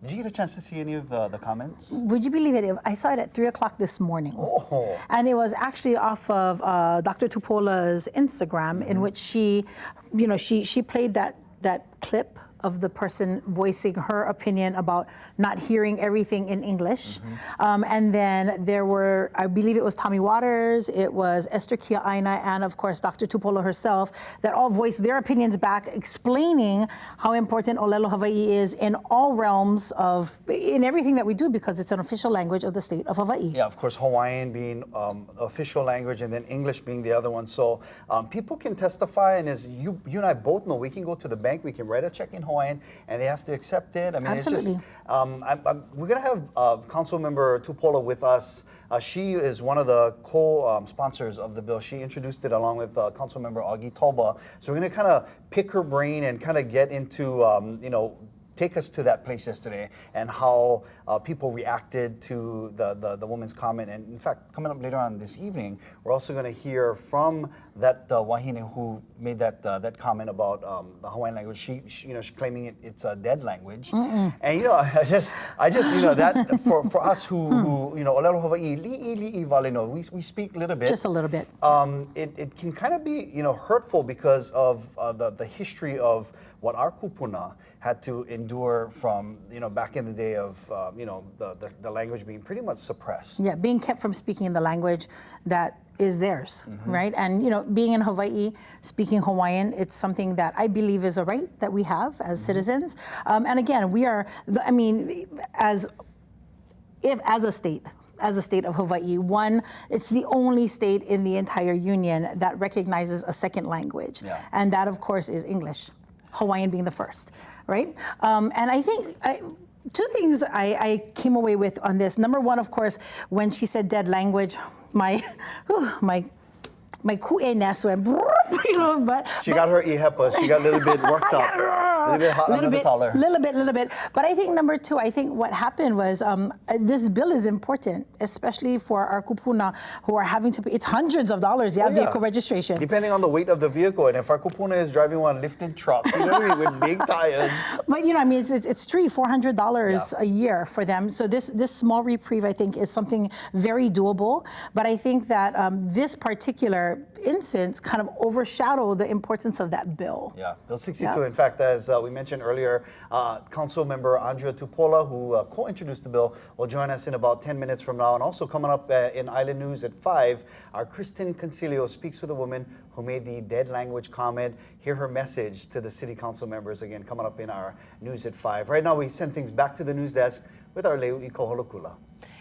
Did you get a chance to see any of the comments? Would you believe it? I saw it at 3 o'clock this morning. Oh. And it was actually off of Dr. Tupola's Instagram, in which she played that clip of the person voicing her opinion about not hearing everything in English. And then there were, I believe it was Tommy Waters, it was Esther Kia'aina, and of course Dr. Tupola herself, that all voiced their opinions back, explaining how important Olelo Hawai'i is in all realms in everything that we do, because it's an official language of the state of Hawaii. Yeah, of course, Hawaiian being official language and then English being the other one. So people can testify, and as you and I both know, we can go to the bank, we can write a check in Hawaiian, and they have to accept it. I mean, Absolutely. It's just, we're going to have Council Member Tupola with us. She is one of the co-sponsors of the bill. She introduced it along with Council Member Augie Toba. So we're going to kind of pick her brain and kind of get into, take us to that place yesterday and how people reacted to the woman's comment. And in fact, coming up later on this evening, we're also going to hear from that wahine who made that comment about the Hawaiian language. She's claiming it's a dead language. And I just that for us who Olelo Hawaii li'i valeno, we speak a little bit. Just a little bit. It can kind of be hurtful because of the history of what our kupuna had to endure from back in the day of the language being pretty much suppressed. Yeah, being kept from speaking the language that is theirs, right? And being in Hawaii, speaking Hawaiian, it's something that I believe is a right that we have as citizens. And again, we are, as a state of Hawaii, it's the only state in the entire union that recognizes a second language. Yeah. And that, of course, is English, Hawaiian being the first, right? And I think two things I came away with on this. Number one, of course, when she said dead language, my ku'e nest went, but she got her ihepa. She got a little bit worked up. A little bit hot under the collar. Little bit. But I think number two, I think what happened was this bill is important, especially for our kupuna who are having to pay. It's hundreds of dollars, vehicle registration. Depending on the weight of the vehicle. And if our kupuna is driving one lifted truck, with big tires. But it's $400 a year for them. So this small reprieve, I think, is something very doable. But I think that this particular instance kind of overshadowed the importance of that bill. Yeah, Bill 62. In fact, as we mentioned earlier, Council Member Andrea Tupola, who co-introduced the bill, will join us in about 10 minutes from now. And also coming up in Island News at 5, our Kristen Concilio speaks with a woman who made the dead language comment. Hear her message to the City Council members, again, coming up in our News at 5. Right now, we send things back to the news desk with our Leu i Koholokula.